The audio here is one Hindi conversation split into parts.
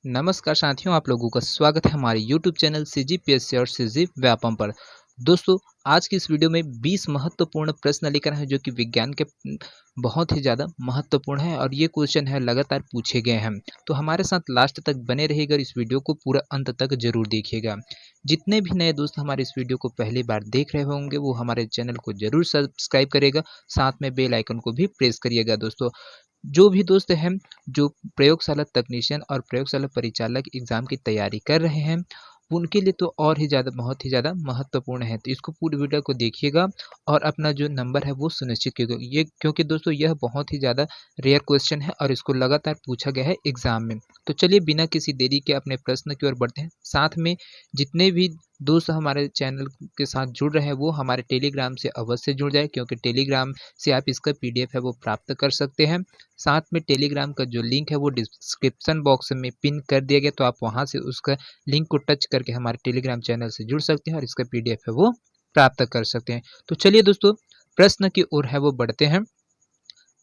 नमस्कार साथियों, आप लोगों का स्वागत है हमारे YouTube चैनल CGPSC और CG व्यापम पर। दोस्तों, आज की इस वीडियो में 20 महत्वपूर्ण प्रश्न लेकर हैं जो कि विज्ञान के बहुत ही ज़्यादा महत्वपूर्ण है और ये क्वेश्चन है लगातार पूछे गए हैं। तो हमारे साथ लास्ट तक बने रहिएगा और इस वीडियो को पूरा अंत तक जरूर देखिएगा। जितने भी नए दोस्त हमारे इस वीडियो को पहली बार देख रहे होंगे वो हमारे चैनल को जरूर सब्सक्राइब करेगा, साथ में बेल आइकन को भी प्रेस करिएगा। दोस्तों, जो भी दोस्त हैं जो प्रयोगशाला तकनीशियन और प्रयोगशाला परिचालक एग्जाम की तैयारी कर रहे हैं उनके लिए तो और ही ज़्यादा बहुत ही ज़्यादा महत्वपूर्ण है। तो इसको पूरी वीडियो को देखिएगा और अपना जो नंबर है वो सुनिश्चित कीजिएगा। ये क्योंकि दोस्तों यह बहुत ही ज़्यादा रेयर क्वेश्चन है और इसको लगातार पूछा गया है एग्जाम में। तो चलिए बिना किसी देरी के अपने प्रश्न की ओर बढ़ते हैं। साथ में जितने भी दोस्त हमारे चैनल के साथ जुड़ रहे हैं वो हमारे टेलीग्राम से अवश्य जुड़ जाए, क्योंकि टेलीग्राम से आप इसका PDF है वो प्राप्त कर सकते हैं। साथ में टेलीग्राम का जो लिंक है वो डिस्क्रिप्शन बॉक्स में पिन कर दिया गया, तो आप वहां से उसका लिंक को टच करके हमारे टेलीग्राम चैनल से जुड़ सकते हैं और इसका PDF है वो प्राप्त कर सकते हैं। तो चलिए दोस्तों, प्रश्न की ओर है वो बढ़ते हैं।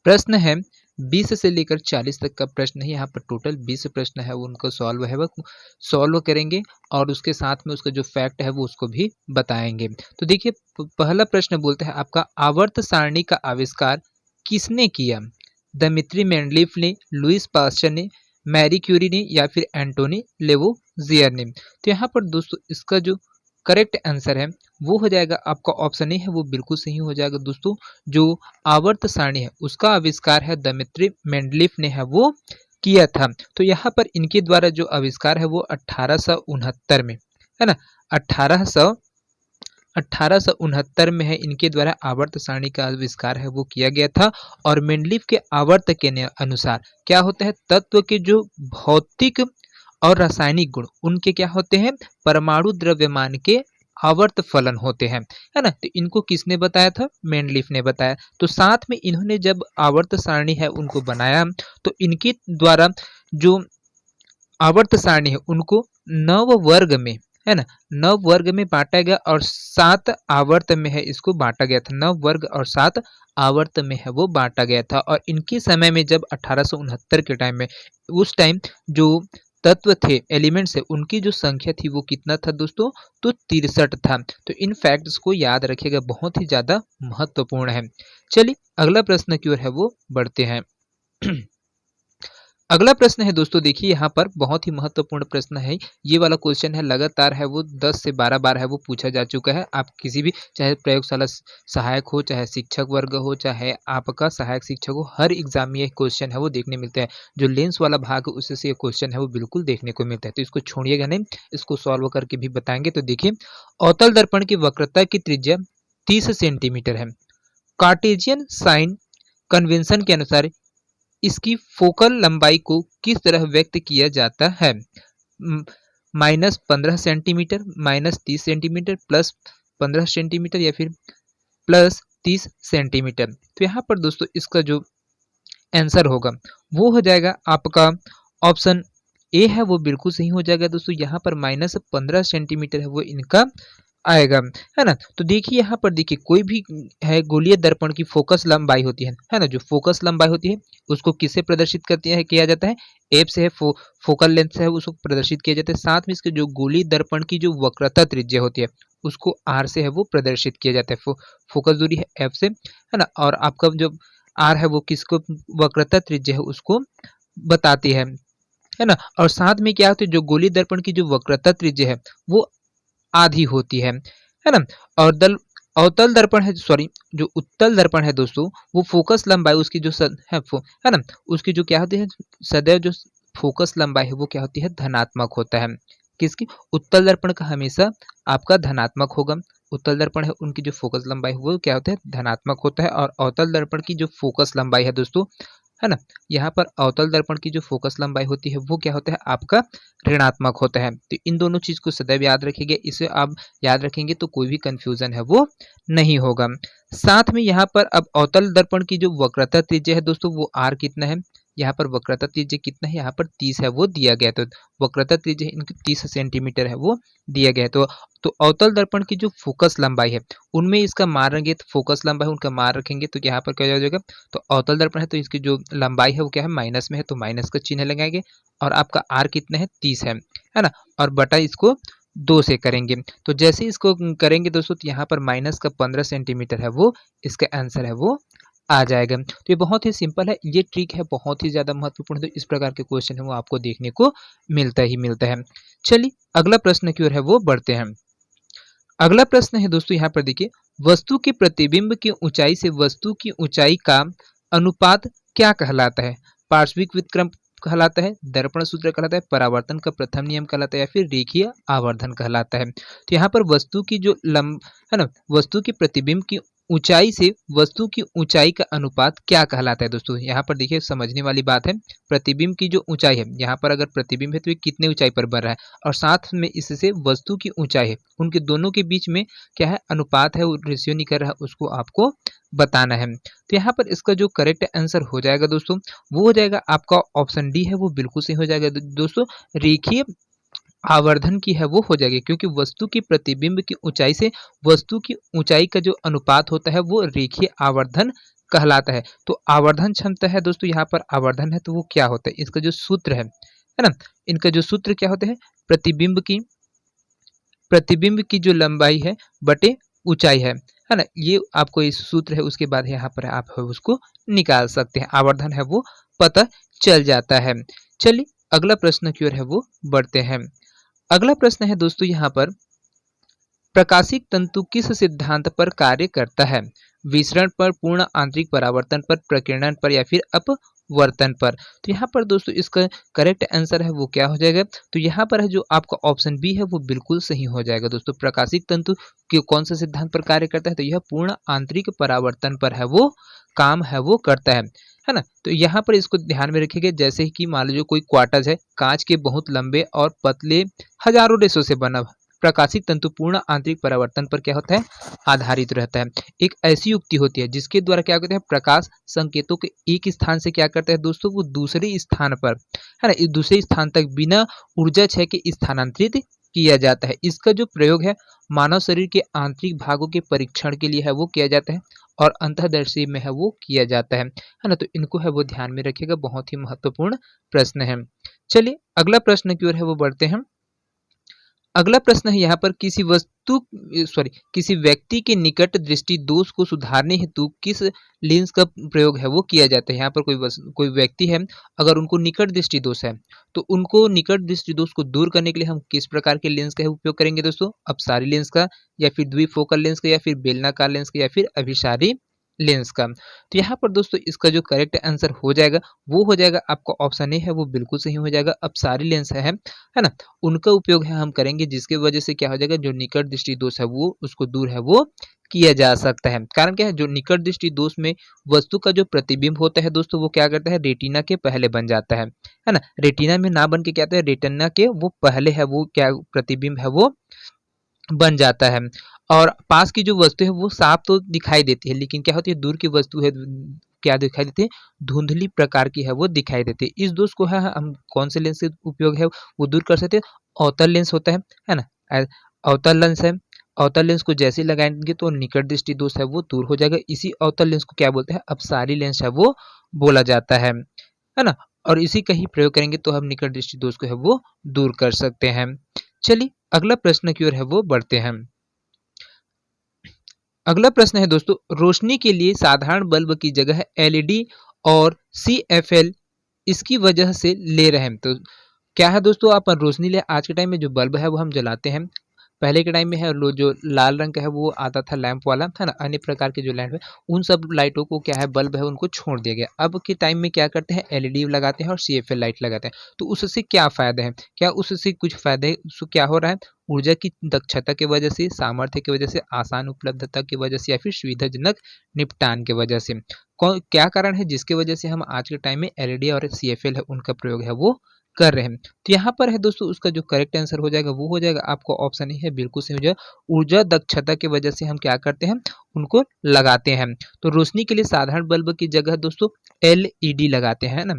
प्रश्न है 20 से लेकर 40 तक का प्रश्न है। यहाँ पर टोटल 20 प्रश्न है उनको सॉल्व करेंगे और उसके साथ में उसका जो फैक्ट है वो उसको भी बताएंगे। तो देखिए, पहला प्रश्न बोलते हैं आपका आवर्त सारणी का आविष्कार किसने किया? दमित्री मेंडलीफ ने, लुईस पास्चर ने, मैरी क्यूरी ने या फिर एंटोनी लेवोजियर ने। तो यहाँ पर दोस्तों इसका जो करेक्ट आंसर है वो हो जाएगा आपका ऑप्शन ए है वो बिल्कुल सही हो जाएगा। दोस्तों, जो आवर्त सारणी है उसका आविष्कार है दमित्री मेंडलीफ ने है वो किया था। तो यहाँ पर इनके द्वारा जो आविष्कार है वो 1869 में है ना, 1869 में है इनके द्वारा आवर्त सारणी का आविष्कार है वो किया गया था। और मेंडलीफ के आवर्त के अनुसार क्या होता है, तत्व के जो भौतिक और रासायनिक गुण उनके क्या होते हैं, परमाणु द्रव्यमान के आवर्त फलन होते हैं, है ना। तो इनको किसने बताया था? मेंडलीफ ने बताया। तो साथ में इन्होंने जब आवर्त सारणी है उनको बनाया तो इनके द्वारा जो आवर्त सारणी है उनको 9 वर्ग में, है ना, 9 वर्ग में बांटा गया और 7 आवर्त में है इसको बांटा गया था। 9 वर्ग और 7 आवर्त में है वो बांटा गया था। और इनके समय में जब 1869 के टाइम में, उस टाइम जो तत्व थे, एलिमेंट्स है, उनकी जो संख्या थी वो कितना था दोस्तों? तो 63 था। तो इन फैक्ट्स को याद रखिएगा, बहुत ही ज्यादा महत्वपूर्ण है। चलिए अगला प्रश्न की ओर है वो बढ़ते हैं। अगला प्रश्न है दोस्तों, देखिए यहाँ पर बहुत ही महत्वपूर्ण प्रश्न है। ये वाला क्वेश्चन है लगातार है वो 10 से 12 बार है वो पूछा जा चुका है। आप किसी भी, चाहे प्रयोगशाला सहायक हो, चाहे शिक्षक वर्ग हो, चाहे आपका सहायक शिक्षक हो, हर एग्जाम में ये क्वेश्चन है वो देखने मिलता है। जो लेंस वाला भाग है उससे ये क्वेश्चन है वो बिल्कुल देखने को मिलता है। तो इसको छोड़िएगा नहीं, इसको सॉल्व करके भी बताएंगे। तो देखिए, अवतल दर्पण की वक्रता की त्रिज्या 30 सेंटीमीटर है। कार्टेशियन साइन कन्वेंशन के अनुसार इसकी फोकल लंबाई को किस तरह व्यक्त किया जाता है? -15 सेंटीमीटर, -30 सेंटीमीटर, +15 सेंटीमीटर या फिर +30 सेंटीमीटर। तो यहाँ पर दोस्तों इसका जो आंसर होगा वो हो जाएगा आपका ऑप्शन ए है वो बिल्कुल सही हो जाएगा। दोस्तों यहाँ पर -15 सेंटीमीटर है वो इनका आएगा, है ना। तो देखिए यहाँ पर देखिए, कोई भी है गोलीय दर्पण की फोकस लंबाई होती है ना, जो फोकस लंबाई होती है उसको किससे प्रदर्शित करती है, किया जाता है? एफ से है, फोकल लेंथ से है उसको प्रदर्शित किया जाता है। साथ में इसके जो गोलीय दर्पण की जो वक्रता त्रिज्या होती है उसको आर से है वो प्रदर्शित किया जाता है। फोकस दूरी है एफ से, है ना, और आपका जो आर है वो किसको वक्रता त्रिज्या है उसको बताती है ना। और साथ में क्या होती है, जो गोलीय दर्पण की जो वक्रता त्रिज्या है वो आधी होती है ना। और अवतल दर्पण है, सॉरी, जो उत्तल दर्पण है दोस्तों, वो फोकस लंबाई उसकी जो है ना, उसकी जो क्या होती है, सदैव जो फोकस लंबाई है वो क्या होती है, धनात्मक होता है। किसकी? उत्तल दर्पण का हमेशा आपका धनात्मक होगा। उत्तल दर्पण है उनकी जो फोकस लंबाई है वो क्या होता है, धनात्मक होता है। और अवतल दर्पण की जो फोकस लंबाई है दोस्तों, है ना, यहाँ पर अवतल दर्पण की जो फोकस लंबाई होती है वो क्या होता है, आपका ऋणात्मक होता है। तो इन दोनों चीज को सदैव याद रखिएगा, इसे आप याद रखेंगे तो कोई भी कंफ्यूजन है वो नहीं होगा। साथ में यहाँ पर अब अवतल दर्पण की जो वक्रता त्रिज्या है दोस्तों वो आर कितना है, यहाँ पर वक्रता त्रिज्या कितना है, यहाँ पर 30 है वो दिया गया है। तो वक्रता त्रिज्या इनकी 30 सेंटीमीटर है वो दिया गया है। तो अवतल दर्पण की जो फोकस लंबाई है उनमें इसका मान रखेंगे, तो फोकस लंबाई उनका मान रखेंगे तो यहाँ पर क्या हो जाएगा, तो अवतल दर्पण है तो इसकी जो लंबाई है वो क्या है, माइनस में है, तो माइनस का चिन्ह लगाएंगे। और आपका आर कितना है, 30 है ना, और बटा इसको 2 से करेंगे। तो जैसे इसको करेंगे दोस्तों, तो यहाँ पर माइनस का 15 सेंटीमीटर है वो इसका आंसर है वो आ जाएगा। तो ये बहुत ही सिंपल है, ये ट्रिक है बहुत ही ज़्यादा महत्वपूर्ण। तो इस प्रकार के क्वेश्चन है वो आपको देखने को मिलता ही मिलता है। चलिए अगला प्रश्न की ओर है वो बढ़ते हैं। अगला प्रश्न है दोस्तों, यहाँ पर देखिए, वस्तु के प्रतिबिंब की ऊंचाई से वस्तु की ऊंचाई का अनुपात क्या कहलाता है? पार्श्विक व्युत्क्रम कहलाता है, दर्पण सूत्र कहलाता है, परावर्तन का प्रथम नियम कहलाता है, या फिर रेखीय आवर्धन कहलाता है। तो यहाँ पर वस्तु की जो है ना, वस्तु के प्रतिबिंब की ऊंचाई से वस्तु की ऊंचाई का अनुपात क्या कहलाता है? दोस्तों यहाँ पर देखिए समझने वाली बात है, प्रतिबिंब की जो ऊंचाई है, यहाँ पर अगर प्रतिबिंब है तो ये कितने ऊंचाई पर बन रहा है, और साथ में इससे वस्तु की ऊंचाई है, उनके दोनों के बीच में क्या है, अनुपात है, वो रेशियो निकल रहा है, उसको आपको बताना है। तो यहाँ पर इसका जो करेक्ट आंसर हो जाएगा दोस्तों, वो हो जाएगा आपका ऑप्शन डी है, वो बिल्कुल सही हो जाएगा दोस्तों, रेखीय आवर्धन की है वो हो जाएगी, क्योंकि वस्तु की प्रतिबिंब की ऊंचाई से वस्तु की ऊंचाई का जो अनुपात होता है वो रेखीय आवर्धन कहलाता है। तो आवर्धन क्षमता है दोस्तों, यहाँ पर आवर्धन है तो वो क्या होता है, इसका जो सूत्र है ना, इनका जो सूत्र क्या होता है, प्रतिबिंब की जो लंबाई है बटे ऊंचाई है ना, ये आपको इस सूत्र है, उसके बाद यहाँ पर आप उसको निकाल सकते हैं, आवर्धन है वो पता चल जाता है। चलिए अगला प्रश्न की ओर है वो बढ़ते हैं। अगला प्रश्न है दोस्तों, यहाँ पर प्रकाशिक तंतु किस सिद्धांत पर कार्य करता है? विसरण पर, पूर्ण आंतरिक परावर्तन पर, प्रकीर्णन पर, या फिर अपवर्तन पर? तो यहाँ पर दोस्तों इसका करेक्ट आंसर है वो क्या हो जाएगा, तो यहाँ पर है जो आपका ऑप्शन बी है वो बिल्कुल सही हो जाएगा दोस्तों। प्रकाशिक तंतु कौन सा सिद्धांत पर कार्य करता है, तो यह पूर्ण आंतरिक परावर्तन पर है वो काम है वो करता है ना। तो यहाँ पर इसको ध्यान में रखिएगा, जैसे कि मान लीजिए कोई क्वार्टज है, कांच के बहुत लंबे और पतले हजारों रेशों से बना, प्रकाशिक तंतु पूर्ण आंतरिक परावर्तन पर क्या होता है, आधारित रहता है। एक ऐसी युक्ति होती है जिसके द्वारा क्या करते हैं, प्रकाश संकेतों के एक स्थान से क्या करते हैं दोस्तों, वो दूसरे स्थान पर है ना, इस दूसरे स्थान तक बिना ऊर्जा क्षय के स्थानांतरित किया जाता है। इसका जो प्रयोग है मानव शरीर के आंतरिक भागों के परीक्षण के लिए है वो किया जाता है, और अंतःदर्शी में है वो किया जाता है ना। तो इनको है वो ध्यान में रखिएगा, बहुत ही महत्वपूर्ण प्रश्न है। चलिए अगला प्रश्न की ओर है वो बढ़ते हैं। अगला प्रश्न है यहाँ पर, किसी व्यक्ति के निकट दृष्टि दोष को सुधारने हेतु किस लेंस का प्रयोग है वो किया जाता है? यहाँ पर कोई व्यक्ति है, अगर उनको निकट दृष्टि दोष है तो उनको निकट दृष्टि दोष को दूर करने के लिए हम किस प्रकार के लेंस का उपयोग करेंगे दोस्तों? अपसारी लेंस का, या फिर द्विफोकल लेंस का, या फिर बेलनाकार लेंस का, या फिर अभिसारी लेंस का? तो यहाँ पर दोस्तों इसका जो करेक्ट आंसर हो जाएगा वो हो जाएगा आपका ऑप्शन ए है वो बिल्कुल सही हो जाएगा। अपसारी लेंस है ना, उनका उपयोग है हम करेंगे, जिसके वजह से क्या हो जाएगा, जो निकट दृष्टि दोष है वो उसको दूर है वो किया जा सकता है। कारण क्या है, जो निकट दृष्टि दोष में वस्तु का जो प्रतिबिंब होता है दोस्तों, वो क्या करता है, रेटिना के पहले बन जाता है ना, रेटिना में ना बन के क्या होता है, रेटिना के वो पहले है वो क्या प्रतिबिंब है वो बन जाता है। और पास की जो वस्तु है वो साफ तो दिखाई देती है, लेकिन क्या होती है, दूर की वस्तु है क्या दिखाई देती है, धुंधली प्रकार की है वो दिखाई देती है। इस दोष को है हम कौन से लेंस से उपयोग है वो दूर कर सकते हैं, अवतल लेंस होता है ना, अवतल लेंस है, अवतल लेंस को जैसे लगाएंगे तो निकट दृष्टि दोष है वो दूर हो जाएगा। इसी अवतल लेंस को क्या बोलते हैं, अपसारी लेंस है वो बोला जाता है ना, और इसी का ही प्रयोग करेंगे तो हम निकट दृष्टि दोष को है वो दूर कर सकते हैं। चलिए अगला प्रश्न की ओर है वो बढ़ते हैं। अगला प्रश्न है दोस्तों, रोशनी के लिए साधारण बल्ब की जगह एलईडी और सीएफएल इसकी वजह से ले रहे हैं। तो क्या है दोस्तों, आप रोशनी ले, आज के टाइम में जो बल्ब है वो हम जलाते हैं, पहले के टाइम में है जो लाल रंग का है वो आता था लैंप वाला, है ना, अन्य प्रकार के जो लैंप है उन सब लाइटों को क्या है, बल्ब है उनको छोड़ दिया गया। अब के टाइम में क्या करते हैं, एलईडी लगाते हैं और सीएफएल लाइट लगाते हैं। तो उससे क्या फायदा है, क्या उससे कुछ फायदे, क्या हो रहा है, ऊर्जा की दक्षता की वजह से, सामर्थ्य की वजह से, आसान उपलब्धता की वजह से, या फिर सुविधाजनक निपटान की वजह से, क्या कारण है जिसकी वजह से हम आज के टाइम में एलईडी और सीएफएल है उनका प्रयोग है वो कर रहे हैं? तो यहाँ पर है दोस्तों उसका जो करेक्ट आंसर हो जाएगा वो हो जाएगा आपको ऑप्शन ए है, बिल्कुल सही हो जाएगा, ऊर्जा दक्षता की वजह से हम क्या करते हैं, उनको लगाते हैं। तो रोशनी के लिए साधारण बल्ब की जगह दोस्तों एलईडी लगाते हैं ना,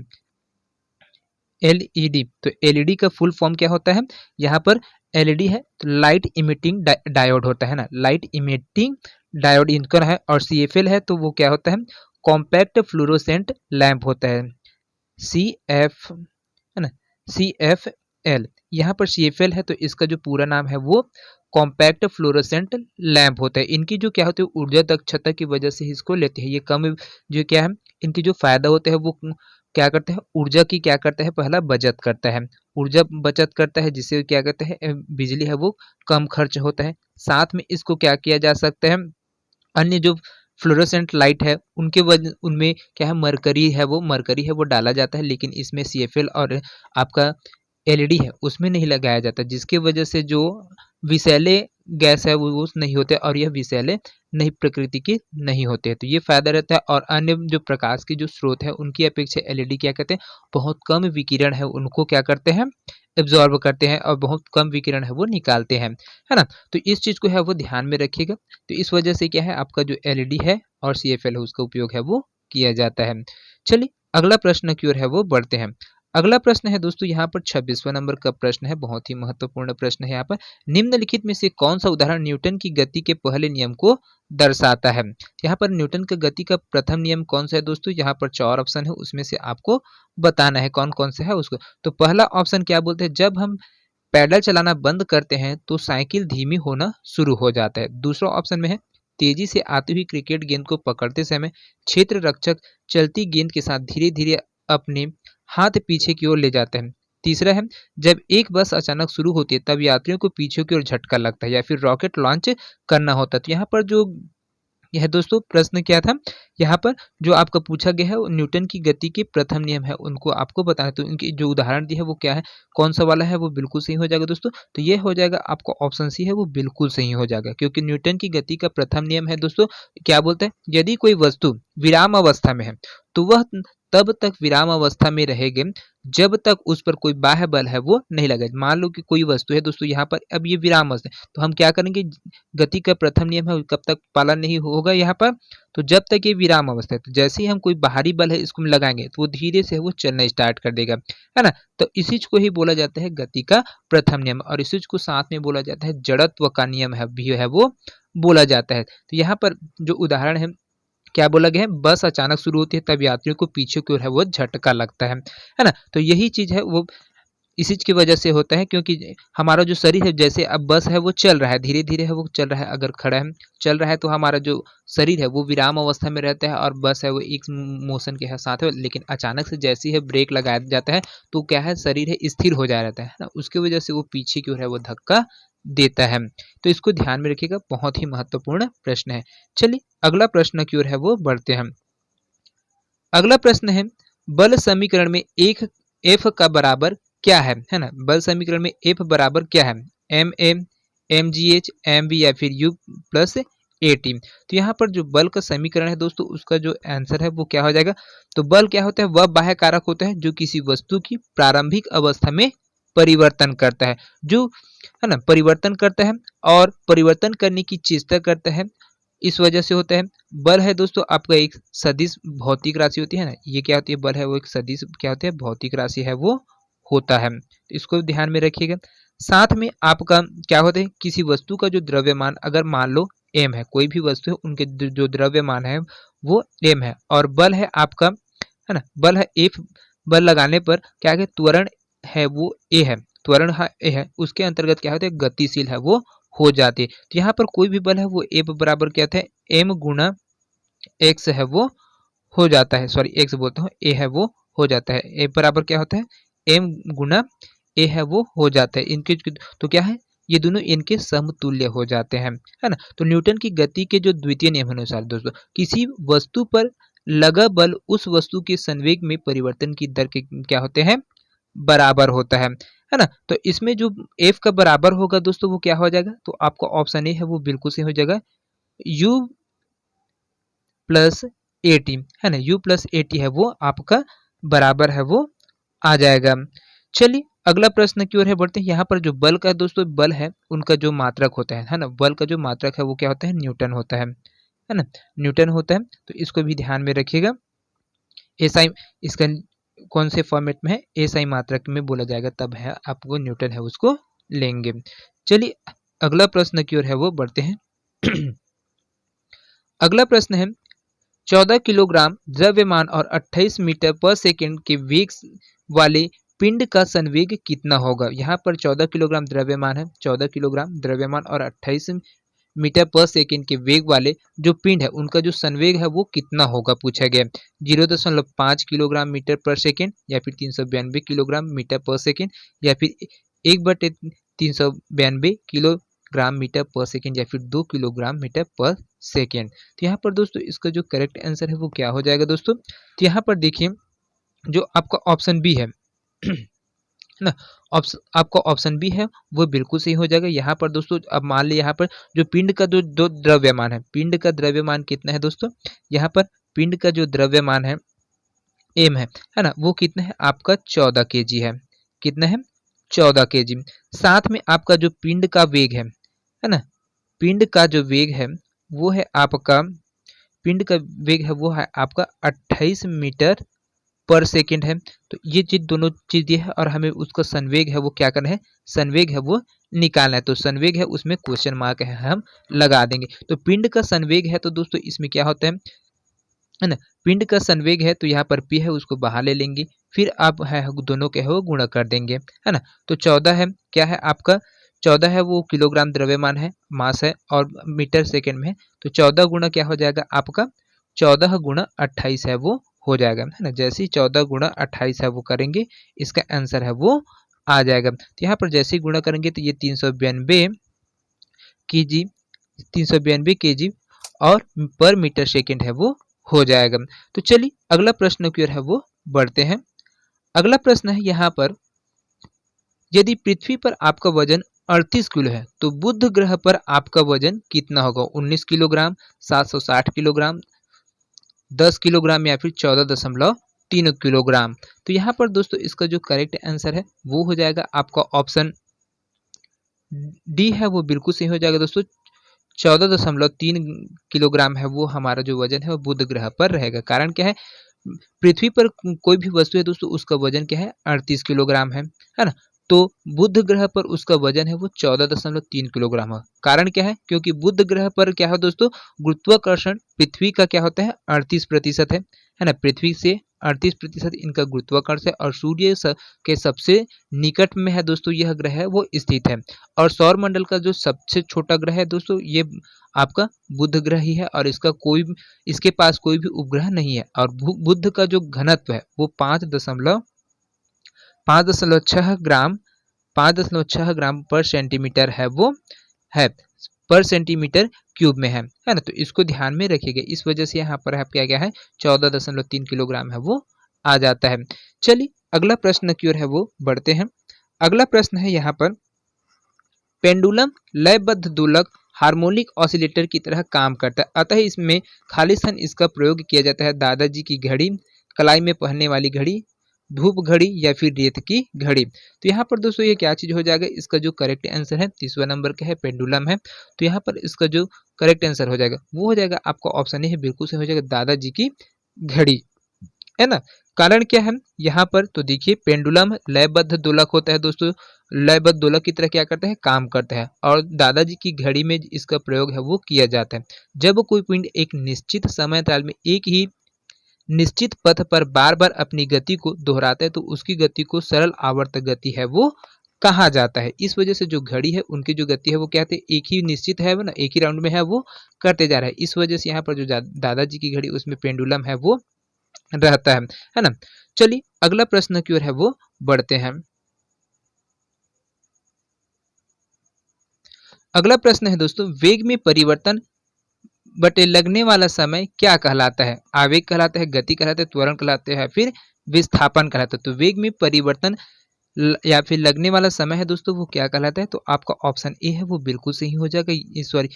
एलईडी, तो एलईडी का फुल फॉर्म क्या होता है, यहाँ पर एलईडी है तो लाइट इमिटिंग डायोड होता है ना, लाइट इमिटिंग डायोड इनका है। और सीएफएल है तो वो क्या होता है, कॉम्पैक्ट फ्लोरोसेंट लैंप होता है, सी एफ है ना, सी एफ एल। यहाँ पर सी एफ एल है तो इसका जो पूरा नाम है वो कॉम्पैक्ट फ्लोरोसेंट लैंप होता है। इनकी जो क्या होती है ऊर्जा दक्षता की वजह से इसको लेते हैं, ये कम जो क्या है इनकी जो फायदा होते हैं वो क्या करते हैं, ऊर्जा की क्या करता है, पहला बचत करता है, ऊर्जा बचत करता है जिससे क्या कहते हैं बिजली है वो कम खर्च होता है। साथ में इसको क्या किया जा सकता है, अन्य जो फ्लोरोसेंट लाइट है उनके वजह उनमें क्या है मरकरी है वो डाला जाता है, लेकिन इसमें सीएफएल और आपका एलईडी है उसमें नहीं लगाया जाता, जिसकी वजह से जो विषैले गैस है वो नहीं होते और यह विषैले नहीं प्रकृति के नहीं होते, तो ये फायदा रहता है। और अन्य जो प्रकाश की जो स्रोत है उनकी अपेक्षा एलईडी क्या कहते हैं, बहुत कम विकिरण है उनको क्या करते हैं, एब्जॉर्ब करते हैं और बहुत कम विकिरण है वो निकालते हैं, है ना। तो इस चीज को है वो ध्यान में रखिएगा। तो इस वजह से क्या है आपका जो एलईडी है और सीएफएल है उसका उपयोग है वो किया जाता है। चलिए अगला प्रश्न की ओर है वो बढ़ते हैं। अगला प्रश्न है दोस्तों यहाँ पर 26वां नंबर का प्रश्न है, बहुत ही महत्वपूर्ण प्रश्न है। यहाँ पर निम्नलिखित में से कौन सा उदाहरण न्यूटन की गति के पहले नियम को दर्शाता है। यहाँ पर न्यूटन का गति का प्रथम नियम कौन सा है दोस्तों, यहाँ पर 4 ऑप्शन है उसमें से आपको बताना है कौन कौन सा है उसको। तो पहला ऑप्शन क्या बोलते हैं, जब हम पैडल चलाना बंद करते हैं तो साइकिल धीमी होना शुरू हो जाता है। दूसरा ऑप्शन में है तेजी से आती हुई क्रिकेट गेंद को पकड़ते समय क्षेत्र रक्षक चलती गेंद के साथ धीरे धीरे अपने हाथ पीछे की ओर ले जाते हैं। तीसरा है जब एक बस अचानक शुरू होती है तब यात्रियों को पीछे की ओर झटका लगता है, या फिर रॉकेट लॉन्च करना होता है। तो यहाँ पर जो यह दोस्तों प्रश्न क्या था, यहाँ पर जो आपका पूछा गया है न्यूटन की गति के प्रथम नियम है उनको आपको बताना है। तो इनकी जो उदाहरण दी है वो क्या है, कौन सा वाला है वो बिल्कुल सही हो जाएगा दोस्तों। तो ये हो जाएगा आपका ऑप्शन सी है वो बिल्कुल सही हो जाएगा, क्योंकि न्यूटन की गति का प्रथम नियम है दोस्तों क्या बोलते हैं, यदि कोई वस्तु विराम अवस्था में है तो वह तब तक विराम अवस्था में रहेगी जब तक उस पर कोई बाह्य बल है वो नहीं लगे। मान लो कि कोई वस्तु है दोस्तों यहाँ पर अब ये विराम अवस्था है तो हम क्या करेंगे, गति का प्रथम नियम है कब तक पालन नहीं होगा यहाँ पर, तो जब तक ये विराम अवस्था है। तो जैसे ही हम कोई बाहरी बल है इसको लगाएंगे तो वो धीरे से वो चलना स्टार्ट कर देगा, है ना। तो इसी को ही बोला जाता है गति का प्रथम नियम, और इसी को साथ में बोला जाता है जड़त्व का नियम है भी है वो बोला जाता है। तो यहाँ पर जो उदाहरण है क्या बोला गया है, बस अचानक शुरू होती है तब यात्रियों को पीछे की ओर है वो झटका लगता है ना। तो यही चीज है वो इसी की वजह से होता है, क्योंकि हमारा जो शरीर है जैसे अब बस है वो चल रहा है धीरे धीरे है वो चल रहा है, अगर खड़ा है चल रहा है तो हमारा जो शरीर है वो विराम अवस्था में रहता है और बस है वो एक मोशन के साथ है, लेकिन अचानक से जैसे ही ब्रेक लगाया जाता है तो क्या है शरीर है स्थिर हो जा रहता है ना, उसकी वजह से वो पीछे की ओर है वो धक्का देता है। तो इसको ध्यान में रखिएगा, बहुत ही महत्वपूर्ण प्रश्न है। चलिए अगला प्रश्न की ओर है वो बढ़ते हैं। अगला प्रश्न है बल समीकरण में एक एफ का बराबर क्या है ना। बल समीकरण में एफ बराबर क्या है, M M M G H M B या फिर यू प्लस ए टी। तो यहाँ पर जो बल का समीकरण है दोस्तों उसका जो आंसर है वो क्या हो जाएगा, तो बल क्या होता है, वह बाह्य कारक होता है जो किसी वस्तु की प्रारंभिक अवस्था में परिवर्तन करता है, जो है ना परिवर्तन करता है और परिवर्तन करने की चेष्टा करता है, इस वजह से होता है। बल है दोस्तों आपका एक सदिश भौतिक राशि होती है ना, ये क्या होती है, बल है वो एक सदिश क्या होती है भौतिक राशि है वो होता है, तो इसको ध्यान में रखिएगा। साथ में आपका क्या होता है, किसी वस्तु का जो द्रव्यमान अगर मान लो एम है, कोई भी वस्तु है उनके जो द्रव्यमान है वो एम है, और बल है आपका है ना, बल है एफ, बल लगाने पर क्या है त्वरण है वो ए है, त्वरण ए है, उसके अंतर्गत क्या होता है गतिशील है वो हो जाती है। तो यहाँ पर कोई भी बल है वो ए बराबर क्या था है एम गुणा एक्स है वो हो जाता है, सॉरी एक्स बोलता हूँ ए है वो हो जाता है, ए बराबर क्या होता है एम गुणा ए है वो हो जाता है। इनके तो क्या है ये दोनों इनके समतुल्य हो जाते हैं, है ना। तो न्यूटन की गति के जो द्वितीय नियम अनुसार दोस्तों किसी वस्तु पर लगा बल उस वस्तु के संवेग में परिवर्तन की दर के क्या होते हैं बराबर होता है ना। तो इसमें जो एफ का बराबर होगा दोस्तों वो क्या हो जाएगा, तो आपका ऑप्शन ए है वो बिल्कुल सही हो जाएगा, u प्लस ए टी है ना, u प्लस ए टी है वो आपका बराबर है वो आ जाएगा। चलिए अगला प्रश्न की ओर है बढ़ते हैं। यहाँ पर जो बल का दोस्तों बल है उनका जो मात्रक होता है ना, बल का जो मात्रक है वो क्या होता है न्यूटन होता है ना, न्यूटन होता है। तो इसको भी ध्यान में रखिएगा, ऐसा इसका कौन से फॉर्मेट में है, एसआई मात्रक में बोला जाएगा, तब है आपको न्यूटन है उसको लेंगे। चलिए अगला प्रश्न की ओर है वो बढ़ते हैं। अगला प्रश्न है 14 किलोग्राम द्रव्यमान और 28 मीटर पर सेकंड के वेग वाले पिंड का संवेग कितना होगा। यहाँ पर 14 किलोग्राम द्रव्यमान है, 14 किलोग्राम द्रव्यमान और 28 मीटर पर सेकंड के वेग वाले जो पिंड है उनका जो संवेग है वो कितना होगा पूछा गया। 0.5 किलोग्राम मीटर पर सेकंड, या फिर 392 किलोग्राम मीटर पर सेकंड, या फिर 1/392 किलोग्राम मीटर पर सेकंड, या फिर 2 किलोग्राम मीटर पर सेकंड। तो यहाँ पर दोस्तों इसका जो करेक्ट आंसर है वो क्या हो जाएगा दोस्तों। तो यहाँ पर देखिए जो आपका ऑप्शन बी है ना, आपका ऑप्शन बी है वो बिल्कुल सही हो जाएगा। यहाँ पर दोस्तों अब मान लीजिए यहाँ पर जो पिंड का जो द्रव्यमान है, पिंड का द्रव्यमान कितना है दोस्तों, यहाँ पर पिंड का जो द्रव्यमान है एम है ना, वो कितना है आपका 14 केजी है। कितना है 14 केजी। साथ में आपका जो पिंड का वेग है ना, पिंड का जो वेग है वो है आपका, पिंड का वेग है वो है आपका 28 मीटर पर सेकंड है। तो ये चीज दोनों चीज ये है, और हमें उसका संवेग है वो क्या करना है, संवेग है वो निकालना है। तो संवेग है उसमें क्वेश्चन मार्क है हम लगा देंगे। तो पिंड का संवेग है तो दोस्तों इसमें क्या होता है ना, पिंड का संवेग है तो यहाँ पर पी है उसको बाहर ले लेंगे, फिर आप है दोनों के है वो गुणा कर देंगे, है ना। तो 14 है क्या है आपका, 14 है वो किलोग्राम द्रव्यमान है, मास है, और मीटर सेकंड में है। तो 14 गुणा क्या हो जाएगा आपका, 14 गुणा 28 है वो हो जाएगा, है ना। जैसे ही 14 गुणा 28 है वो करेंगे, इसका आंसर है वो आ जाएगा। तो यहाँ पर जैसे ही गुणा करेंगे तो ये 392 केजी, 392 केजी और पर मीटर सेकंड है वो हो जाएगा। तो चलिए अगला प्रश्न की ओर है वो बढ़ते हैं। अगला प्रश्न है यहाँ पर, यदि पृथ्वी पर आपका वजन 38 किलो है तो बुध ग्रह पर आपका वजन कितना होगा। 19 किलोग्राम, 760 किलोग्राम, 10 किलोग्राम, या फिर 14.3 किलोग्राम। तो यहाँ पर दोस्तों इसका जो करेक्ट आंसर है वो हो जाएगा आपका ऑप्शन डी है वो बिल्कुल सही हो जाएगा दोस्तों। 14.3 किलोग्राम है वो हमारा जो वजन है वो बुध ग्रह पर रहेगा। कारण क्या है, पृथ्वी पर कोई भी वस्तु है दोस्तों उसका वजन क्या है 38 किलोग्राम है ना। तो बुध ग्रह पर उसका वजन है वो 14.3 किलोग्राम है। कारण क्या है, क्योंकि बुध ग्रह पर क्या है दोस्तों, गुरुत्वाकर्षण पृथ्वी का क्या होता है 38% है ना। पृथ्वी से 38% इनका गुरुत्वाकर्षण है, और सूर्य के सबसे निकट में है दोस्तों यह ग्रह है वो स्थित है। और सौर मंडल का जो सबसे छोटा ग्रह है दोस्तों ये आपका बुध ग्रह ही है, और इसके पास कोई भी उपग्रह नहीं है। और बुध का जो घनत्व है वो 5.6 ग्राम 5.6 ग्राम पर सेंटीमीटर है वो है, पर सेंटीमीटर क्यूब में है ना। तो इसको ध्यान में रखिएगा, इस वजह से यहाँ पर क्या क्या है 14.3 किलोग्राम है वो आ जाता है। चलिए अगला प्रश्न की ओर है वो बढ़ते हैं। अगला प्रश्न है यहाँ पर, पेंडुलम लयबद्ध दोलक हार्मोनिक ऑसिलेटर की तरह काम करता है, अतः इसमें खालिस्तान इसका प्रयोग किया जाता है। दादाजी की घड़ी, कलाई में पहनने वाली घड़ी, धूप घड़ी, या फिर रेत की घड़ी। तो यहाँ पर दोस्तों ये क्या चीज हो जाएगा, इसका जो करेक्ट आंसर है 30वां नंबर का है पेंडुलम है। तो यहाँ पर इसका जो करेक्ट आंसर हो जाएगा वो हो जाएगा आपका ऑप्शन ए है, बिल्कुल से हो जाएगा दादाजी की घड़ी, है ना। कारण क्या है यहाँ पर, तो देखिए पेंडुलम लयबद्ध दोलक होता है दोस्तों, लयबद्ध दोलक की तरह क्या करता है काम करता है, और दादाजी की घड़ी में इसका प्रयोग है वो किया जाता है। जब कोई पिंड एक निश्चित समय काल में एक ही निश्चित पथ पर बार बार अपनी गति को दोहराता है तो उसकी गति को सरल आवर्त गति है वो कहा जाता है। इस वजह से जो घड़ी है उनकी जो गति है वो क्या है, एक ही निश्चित है वो ना, एक ही राउंड में है वो करते जा रहा है। इस वजह से यहाँ पर जो दादाजी की घड़ी उसमें पेंडुलम है वो रहता है ना। चलिए अगला प्रश्न की ओर है वो बढ़ते हैं। अगला प्रश्न है दोस्तों, वेग में परिवर्तन बटे लगने वाला समय क्या कहलाता है। आवेग कहलाता है, गति कहलाता है, त्वरण कहलाता है, फिर विस्थापन कहलाता है। तो वेग में परिवर्तन या फिर लगने वाला समय है दोस्तों वो क्या कहलाता है, तो आपका ऑप्शन ए है वो बिल्कुल सही हो जाएगा। सॉरी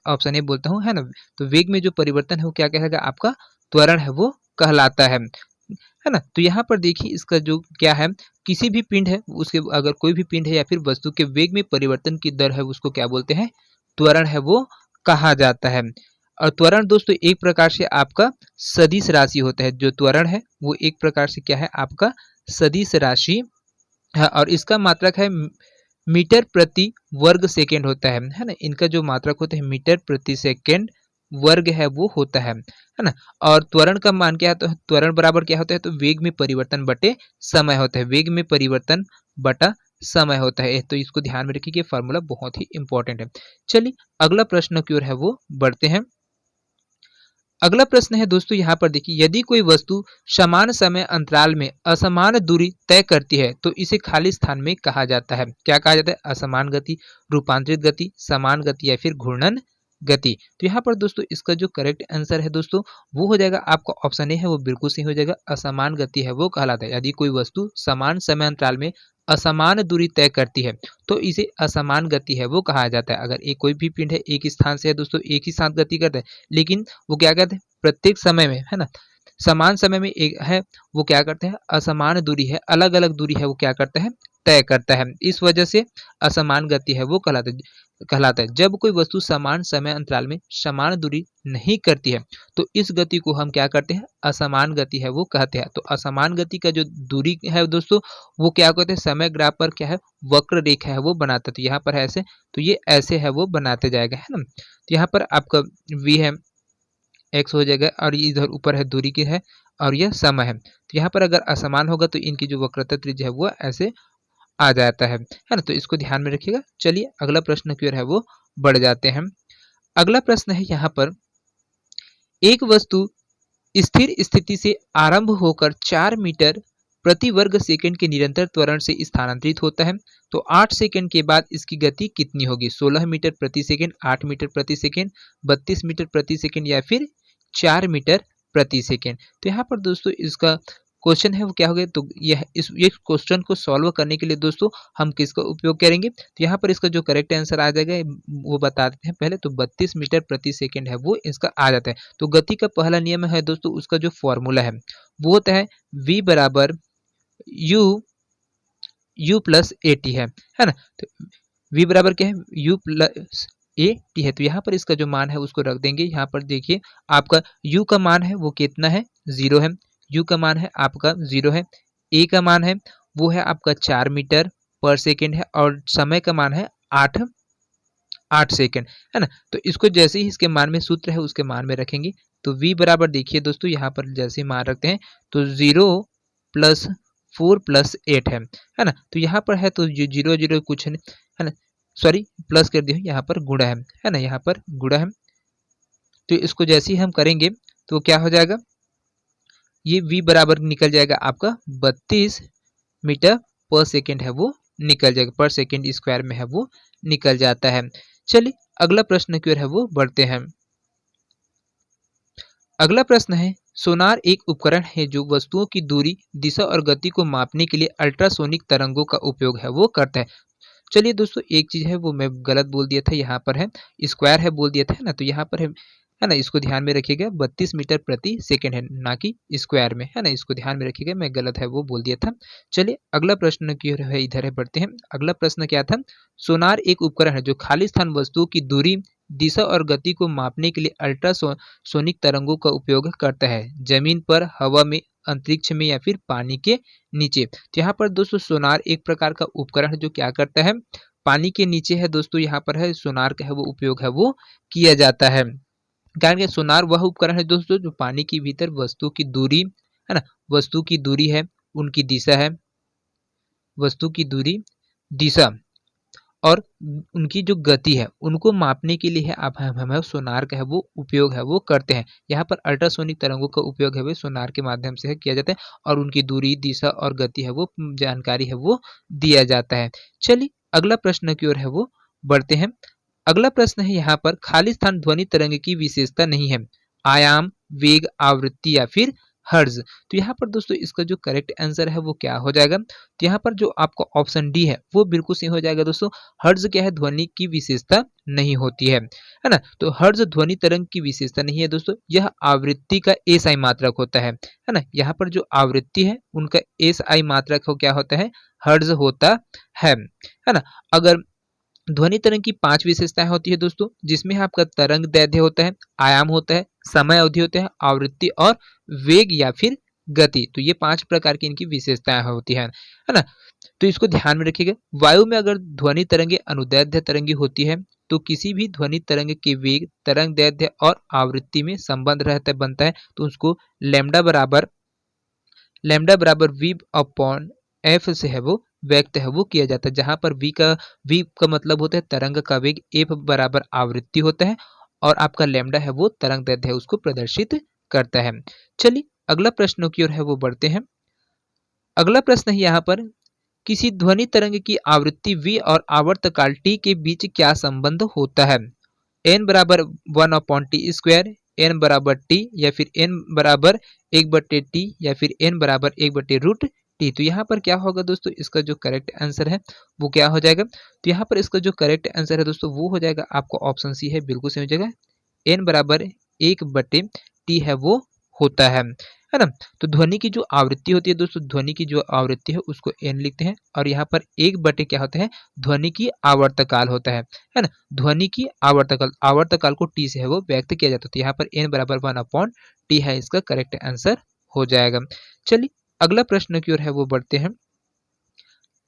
ऑप्शन ए बोलता हूँ, है ना। तो वेग में जो परिवर्तन है वो क्या कहलाएगा, आपका त्वरण है वो कहलाता है ना। तो यहाँ पर देखिए इसका जो क्या है, किसी भी पिंड है उसके, अगर कोई भी पिंड है या फिर वस्तु के वेग में परिवर्तन की दर है उसको क्या बोलते हैं, त्वरण है वो कहा जाता है। और त्वरण दोस्तों एक प्रकार से आपका सदिश राशि होता है। जो त्वरण है वो एक प्रकार से क्या है, आपका सदिश राशि है और इसका मात्रक है मीटर प्रति वर्ग सेकेंड होता है ना। इनका जो मात्रक होता है मीटर प्रति सेकेंड वर्ग है वो होता है ना। और त्वरण का मान क्या है, तो त्वरण बराबर क्या होता है, तो वेग में परिवर्तन बटे समय होता है। वेग में परिवर्तन बटा समय होता है। तो इसको ध्यान में रखिए, फॉर्मूला बहुत ही इंपॉर्टेंट है। चलिए अगला प्रश्न की ओर है वो बढ़ते हैं। अगला प्रश्न है दोस्तों, यहाँ पर देखिए, यदि कोई वस्तु समान समय अंतराल में असमान दूरी तय करती है तो इसे खाली स्थान में कहा जाता है। क्या कहा जाता है? असमान गति, रूपांतरित गति, समान गति या फिर घूर्णन गति। तो यहाँ पर दोस्तों इसका जो करेक्ट आंसर है दोस्तों वो हो जाएगा आपका ऑप्शन ए है वो बिल्कुल सही हो जाएगा। असमान गति है वो कहलाता है। यदि कोई वस्तु समान समय अंतराल में असमान दूरी तय करती है तो इसे असमान गति है वो कहा जाता है। अगर एक कोई भी पिंड है एक स्थान से है दोस्तों, एक ही साथ गति करता है, लेकिन वो क्या करते हैं प्रत्येक समय में, है ना, समान समय में एक है वो क्या करते हैं, असमान दूरी है, अलग अलग दूरी है वो क्या करता है, तय करता है। इस वजह से असमान गति है वो कहलाता है। जब कोई वस्तु समान समय अंतराल में समान दूरी नहीं करती है तो इस गति को हम क्या करते हैं, असमान गति है वो कहते हैं। तो असमान गति का जो दूरी है दोस्तों वो क्या कहते हैं, समय ग्राफ पर क्या है, वक्र रेखा है वो बनाता है। तो यहाँ पर ऐसे, तो ये ऐसे है वो बनाते जाएगा, है ना। तो यहाँ पर आपका v है x हो जाएगा और ये इधर ऊपर है दूरी की है और यह समय है। तो यहाँ पर अगर असमान होगा तो इनकी जो वक्रता त्रिज्या है वो ऐसे आ जाता है ना। तो इसको ध्यान में रखिएगा। चलिए अगला प्रश्न की ओर है वो बढ़ जाते हैं। अगला प्रश्न है यहाँ पर, एक वस्तु स्थिर स्थिति से आरंभ होकर 4 मीटर प्रति वर्ग सेकंड के निरंतर त्वरण से स्थानांतरित होता है तो 8 सेकंड के बाद इसकी गति कितनी होगी? 16 मीटर प्रति सेकंड, 8 मीटर प्रति सेकंड, 32 मीटर प्रति सेकंड या फिर 4 मीटर प्रति सेकंड। तो यहाँ पर दोस्तों इसका क्वेश्चन है वो क्या हो गया, तो यह इस ये क्वेश्चन को सॉल्व करने के लिए दोस्तों हम किसका उपयोग करेंगे? तो यहाँ पर इसका जो करेक्ट आंसर आ जाएगा वो बता देते हैं पहले। तो 32 मीटर प्रति सेकंड है वो इसका आ जाता है। तो गति का पहला नियम है दोस्तों, उसका जो फॉर्मूला है वो होता है v बराबर u प्लस ए टी है ना। तो v बराबर क्या है, u प्लस ए टी है। तो यहाँ पर इसका जो मान है उसको रख देंगे। यहाँ पर देखिए आपका u का मान है वो कितना है, 0 है। u का मान है आपका 0 है। a का मान है वो है आपका 4 मीटर पर सेकेंड है और समय का मान है 8 सेकेंड, है ना। तो इसको जैसे ही इसके मान में सूत्र है उसके मान में रखेंगे। तो v बराबर देखिए दोस्तों यहाँ पर जैसे ही मान रखते हैं तो 0 प्लस 4 प्लस 8 है ना। तो यहाँ पर है तो 0 0 कुछ है ना, सॉरी प्लस कर दिया, यहाँ पर गुणा है ना, यहाँ पर गुणा है। तो इसको जैसे ही हम करेंगे तो क्या हो जाएगा, ये v बराबर निकल जाएगा आपका 32 मीटर पर सेकेंड है वो निकल जाएगा, पर सेकेंड स्क्वायर में है वो निकल जाता है। चलिए अगला प्रश्न की ओर है वो बढ़ते हैं। अगला प्रश्न है, सोनार एक उपकरण है जो वस्तुओं की दूरी, दिशा और गति को मापने के लिए अल्ट्रासोनिक तरंगों का उपयोग है वो करता है। चलिए दोस्तों एक चीज है वो मैं गलत बोल दिया था, यहाँ पर है स्क्वायर है बोल दिया था ना, तो यहाँ पर है ना, इसको ध्यान में रखिएगा। 32 मीटर प्रति सेकंड है ना कि स्क्वायर में, है ना, इसको ध्यान में रखिएगा, मैं गलत है वो बोल दिया था। चलिए अगला प्रश्न की ओर है इधर है बढ़ते हैं। अगला प्रश्न क्या था, सोनार एक उपकरण है जो खाली स्थान वस्तुओं की दूरी, दिशा और गति को मापने के लिए अल्ट्रासोनिक तरंगों का उपयोग करता है, जमीन पर, हवा में, अंतरिक्ष में या फिर पानी के नीचे। तो यहाँ पर दोस्तों सोनार एक प्रकार का उपकरण है जो क्या करता है, पानी के नीचे है दोस्तों। यहाँ पर है सोनार का है वो उपयोग है वो किया जाता है। कारण कि सोनार वह उपकरण है दोस्तों जो पानी के भीतर वस्तु की दूरी, है ना, वस्तु की दूरी है, उनकी दिशा है, वस्तु की दूरी, दिशा और उनकी जो गति है उनको मापने के लिए है आप हमें सोनार का है वो उपयोग है वो करते हैं। यहाँ पर अल्ट्रासोनिक तरंगों का उपयोग है वो सोनार के माध्यम से किया जाता है और उनकी दूरी, दिशा और गति है वो जानकारी है वो दिया जाता है। चलिए अगला प्रश्न की ओर है वो बढ़ते हैं। अगला प्रश्न है यहाँ पर, खाली स्थान ध्वनि तरंग की विशेषता नहीं है, आयाम, वेग, आवृत्ति या फिर हर्ज। तो यहाँ पर दोस्तों इसका जो करेक्ट आंसर है वो क्या हो जाएगा, तो यहाँ पर जो आपका ऑप्शन डी है वो बिल्कुल सही हो जाएगा दोस्तों। हर्ज क्या है, ध्वनि की विशेषता नहीं होती है ना। तो हर्ज ध्वनि तरंग की विशेषता नहीं है दोस्तों, यह आवृत्ति का एसआई मात्रक होता है ना। यहाँ पर जो आवृत्ति है उनका एसआई मात्रक हो क्या होता है, हर्ज होता है ना। अगर ध्वनि तरंग की 5 विशेषताएं होती है दोस्तों, जिसमें आपका तरंग दैर्ध्य होता है, आयाम होता है, समय अवधि होता है, आवृत्ति और वेग या फिर गति। तो ये 5 प्रकार की इनकी विशेषताएं होती है ना? तो इसको ध्यान में रखिएगा। वायु में अगर ध्वनि तरंगे अनुदैर्ध्य तरंगी होती है, तो किसी भी ध्वनि तरंग के वेग, तरंग दैर्ध्य और आवृत्ति में संबंध रहता बनता है, तो उसको लैम्डा बराबर वी अपॉन एफ से है वो व्यक्त है वो किया जाता है, जहां पर वी का मतलब होता है तरंग का वेग, एफ बराबर आवृत्ति होता है और आपका लैम्डा है वो तरंग दैर्ध्य है उसको प्रदर्शित करता है। चलिए अगला प्रश्न की ओर है वो बढ़ते हैं। अगला प्रश्न है यहाँ पर, किसी ध्वनि तरंग की आवृत्ति v और आवर्तकाल t के बीच क्या संबंध होता है? n बराबर 1/t², n बराबर t या फिर n बराबर 1/t या फिर n बराबर 1/√t। तो यहाँ पर क्या होगा दोस्तों, इसका जो करेक्ट आंसर है वो क्या हो जाएगा? तो यहाँ पर इसका जो करेक्ट आंसर है दोस्तों वो हो जाएगा आपको ऑप्शन सी है, बिल्कुल सही हो जाएगा। n बराबर 1/t है वो होता है ना? तो ध्वनि की जो आवृत्ति होती है दोस्तों, ध्वनि की जो आवृत्ति है उसको n लिखते हैं और यहाँ पर 1/, क्या होता है, ध्वनि की आवर्तकाल होता है ना? ध्वनि की आवर्तकाल को t से है वो व्यक्त किया जाता है। तो यहाँ पर n बराबर 1/t है, इसका करेक्ट आंसर हो जाएगा। चलिए अगला प्रश्न की ओर है वो बढ़ते हैं।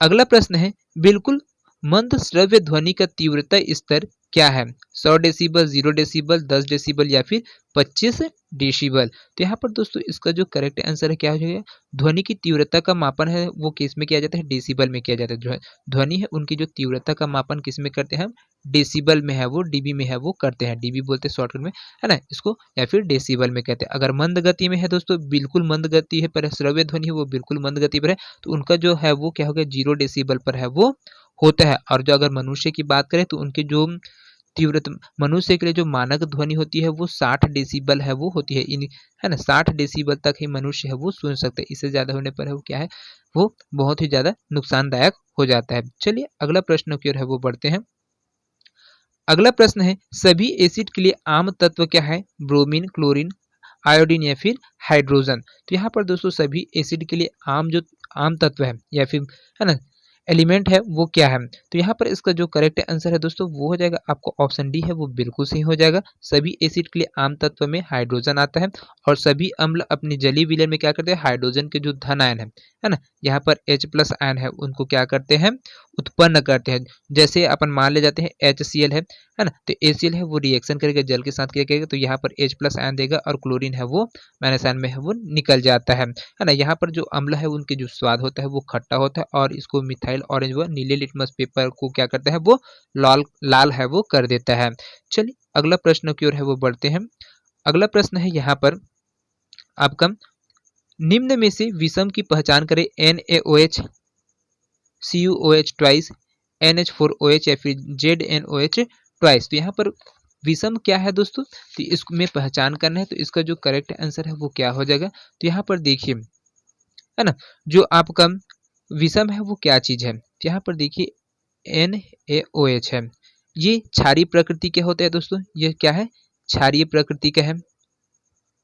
अगला प्रश्न है, बिल्कुल मंद श्रव्य ध्वनि का तीव्रता स्तर क्या है? 100 डेसिबल, 0 डेसिबल, 10 डेसिबल या फिर 25 डेसिबल। तो यहाँ पर दोस्तों इसका जो करेक्ट आंसर है क्या हो जाएगा? ध्वनि की तीव्रता का मापन है वो किस में किया जाता है? डेसिबल में किया जाता है। जो ध्वनि है उनकी जो तीव्रता का मापन किस में करते हैं? डेसिबल में है वो, डीबी में है वो करते हैं, डीबी बोलते हैं शॉर्टकट में, है ना इसको, या फिर डेसिबल में कहते हैं। अगर मंद गति में है दोस्तों, बिल्कुल मंद गति है पर श्रव्य ध्वनि है वो बिल्कुल मंद गति पर है, तो उनका जो है वो क्या हो गया? 0 डेसिबल पर है वो होता है। और जो अगर मनुष्य की बात करें तो उनकी जो तीव्रता, मनुष्य के लिए जो मानक ध्वनि होती है वो 60 डेसिबल है वो होती है, है ना? 60 डेसिबल तक ही मनुष्य है वो सुन सकते हैं, इससे ज्यादा होने पर है वो क्या है, वो बहुत ही ज्यादा नुकसानदायक हो जाता है। चलिए अगला प्रश्न की ओर है वो बढ़ते हैं। अगला प्रश्न है, सभी एसिड के लिए आम तत्व क्या है? ब्रोमीन, क्लोरीन, आयोडीन या फिर हाइड्रोजन। तो यहाँ पर दोस्तों सभी एसिड के लिए आम तत्व है या फिर, है ना, एलिमेंट है वो क्या है? तो यहाँ पर इसका जो करेक्ट आंसर है दोस्तों वो हो जाएगा आपको ऑप्शन डी है वो बिल्कुल सही हो जाएगा। सभी एसिड के लिए आम तत्व में हाइड्रोजन आता है और सभी अम्ल अपनी जलीय विलयन में क्या करते हैं? हाइड्रोजन के जो धन आयन है ना, यहाँ पर H+ आयन है उनको क्या करते हैं? उत्पन्न करते हैं। जैसे अपन मान ले जाते हैं HCl है ना, तो HCl है वो रिएक्शन करेगा जल के साथ, क्या करेगा? तो यहाँ पर H+ आयन देगा और क्लोरीन है वो माइनस आयन में है वो निकल जाता है ना। यहाँ पर जो अम्ल है उनके जो स्वाद होता है वो खट्टा होता है और इसको मिथाइल ऑरेंज व नीले लिटमस पेपर को क्या करता है? वो लाल है वो कर देता है। चलिए अगला प्रश्न की ओर है वो बढ़ते हैं। अगला प्रश्न है यहाँ पर आपका, निम्न में से विषम की पहचान करें। NaOH, CuOH ट्वाइस, NH4OH या फिर ZnOH ट्वाइस। तो यहाँ पर विषम क्या है दोस्तों? तो इसमें पहचान करना है, तो इसका जो करेक्ट आंसर है वो क्या हो जाएगा? तो यहाँ पर देखिए, है ना, जो आपका विषम है वो क्या चीज है? तो यहाँ पर देखिए NaOH है, ये क्षारीय प्रकृति के होते हैं दोस्तों, ये क्या है? क्षारीय प्रकृति का है।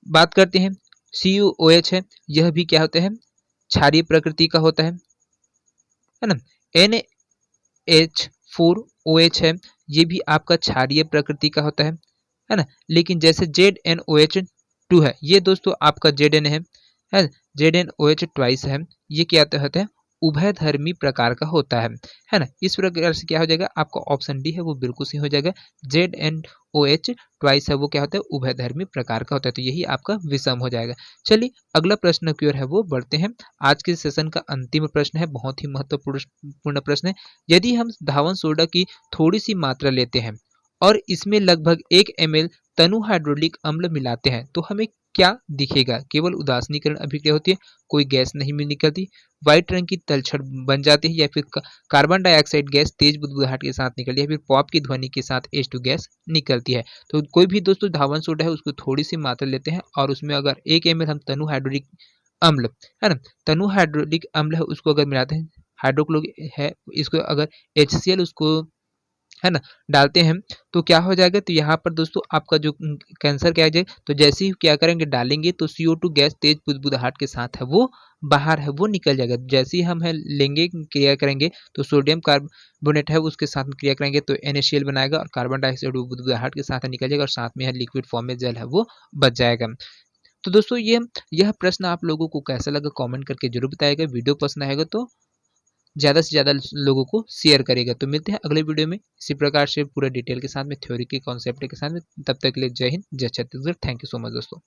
बात करते हैं CuOH है, यह भी क्या होता है? क्षारीय प्रकृति का होता है ना। NH4OH है, ये भी आपका क्षारीय प्रकृति का होता है ना। लेकिन जैसे ZnOH2 है, ये दोस्तों आपका Zn है, ZnOH ट्वाइस है, ये क्या होता है? उभयधर्मी प्रकार का होता है ना। इस प्रकार से क्या हो जाएगा? आपका ऑप्शन डी है वो बिल्कुल सही हो जाएगा। ZnOH ट्वाइस है वो क्या होता है? उभयधर्मी प्रकार का होता है, तो यही आपका विषम हो जाएगा। चलिए अगला प्रश्न की ओर है वो बढ़ते हैं। आज के सेशन का अंतिम प्रश्न है, बहुत ही महत्वपूर्ण प्रश्न है। यदि हम धावन सोडा की थोड़ी सी मात्रा लेते हैं और इसमें लगभग 1 ml तनु हाइड्रोलिक अम्ल मिलाते हैं तो हमें क्या दिखेगा? केवल उदासीनीकरण अभिक्रिया होती है, कोई गैस नहीं निकलती, व्हाइट रंग की तलछट बन जाती है, या फिर कार्बन डाइऑक्साइड गैस तेज बुदबुदाहट के साथ निकलती है, फिर पॉप की ध्वनि के साथ H2 गैस निकलती है। तो कोई भी दोस्तों धावन सोडा है उसको थोड़ी सी मात्रा लेते हैं और उसमें अगर 1 ml हम तनु हाइड्रोलिक अम्ल, है ना, तनु हाइड्रोलिक अम्ल है उसको अगर मिलाते हैं, हाइड्रोक्लोरिक है इसको अगर HCl उसको है ना, डालते हैं तो क्या हो जाएगा, तो यहाँ पर दोस्तों आपका जो कैंसर क्या है तो जैसे ही क्या करेंगे डालेंगे तो CO2 गैस तेज बुदबुदाहट के साथ है वो बाहर है वो निकल जाएगा। जैसे ही हम है लेंगे क्रिया करेंगे तो सोडियम कार्बोनेट है उसके साथ में क्रिया करेंगे तो NaCl बनाएगा और कार्बन डाइऑक्साइड बुदबुदाहट के साथ निकल जाएगा और साथ में है लिक्विड फॉर्म में जल है वो बच जाएगा। तो दोस्तों यह प्रश्न आप लोगों को कैसा लगा कमेंट करके जरूर बताइएगा। वीडियो पसंद आएगा तो ज़्यादा से ज़्यादा लोगों को शेयर करेगा। तो मिलते हैं अगले वीडियो में इसी प्रकार से पूरा डिटेल के साथ में, थ्योरी के कॉन्सेप्ट के साथ में। तब तक के लिए जय हिंद, जय Chhattisgarh. Thank you so much दोस्तों।